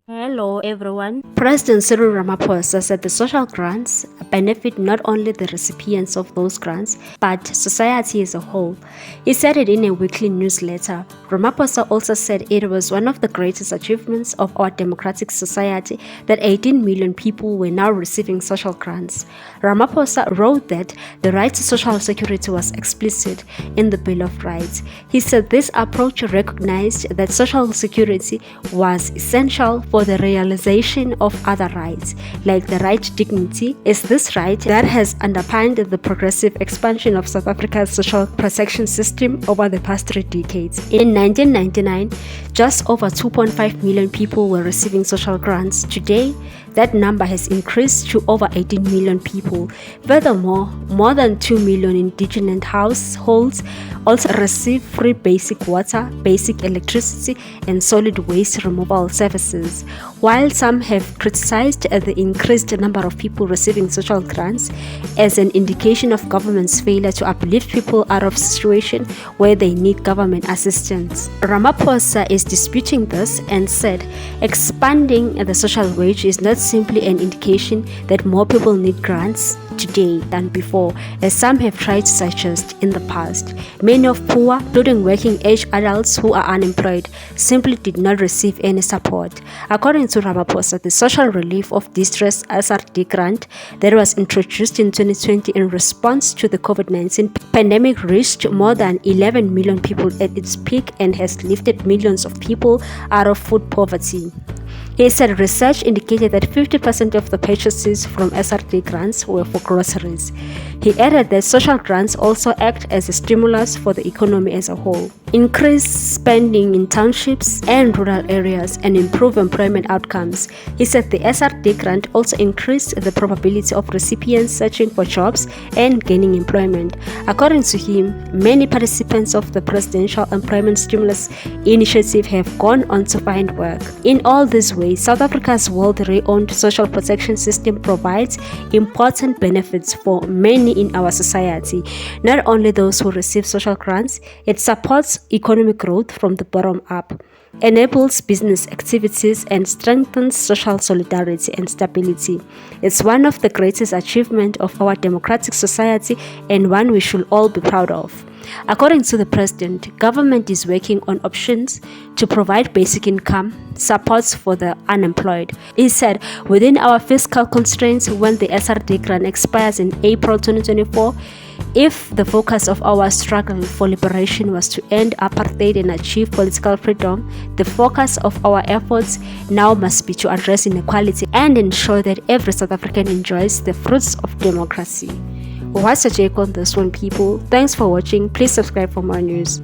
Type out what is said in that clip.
Hello everyone. President Cyril Ramaphosa said the social grants benefit not only the recipients of those grants, but society as a whole. He said it in a weekly newsletter. Ramaphosa also said it was one of the greatest achievements of our democratic society that 18 million people were now receiving social grants. Ramaphosa wrote that the right to social security was explicit in the Bill of Rights. He said this approach recognized that social security was essential for the realization of other rights, like the right to dignity. Is this right that has underpinned the progressive expansion of South Africa's social protection system over the past 3 decades. In 1999, just over 2.5 million people were receiving social grants. Today, that number has increased to over 18 million people. Furthermore, more than 2 million indigenous households also receive free basic water, basic electricity, and solid waste removal services. While some have criticized the increased number of people receiving social grants as an indication of government's failure to uplift people out of situation where they need government assistance, Ramaphosa is disputing this and said expanding the social wage is not simply an indication that more people need grants today than before, as some have tried to suggest in the past. Many of poor, including working-age adults who are unemployed, simply did not receive any support. According to Ramaphosa, the Social Relief of Distress SRD grant that was introduced in 2020 in response to the COVID-19 pandemic reached more than 11 million people at its peak and has lifted millions of people out of food poverty. He said research indicated that 50% of the purchases from SRD grants were for groceries. He added that social grants also act as a stimulus for the economy as a whole, increase spending in townships and rural areas, and improve employment outcomes. He said the SRD grant also increased the probability of recipients searching for jobs and gaining employment. According to him, many participants of the Presidential Employment Stimulus Initiative have gone on to find work. In all these ways, South Africa's world-renowned social protection system provides important benefits for many in our society. Not only those who receive social grants, it supports economic growth from the bottom up, enables business activities, and strengthens social solidarity and stability. It's one of the greatest achievements of our democratic society and one we should all be proud of. According to the president, government is working on options to provide basic income supports for the unemployed. He said, within our fiscal constraints, when the SRD grant expires in April 2024, if the focus of our struggle for liberation was to end apartheid and achieve political freedom, the focus of our efforts now must be to address inequality and ensure that every South African enjoys the fruits of democracy. What's your take on this one, people? Thanks for watching. Please subscribe for more news.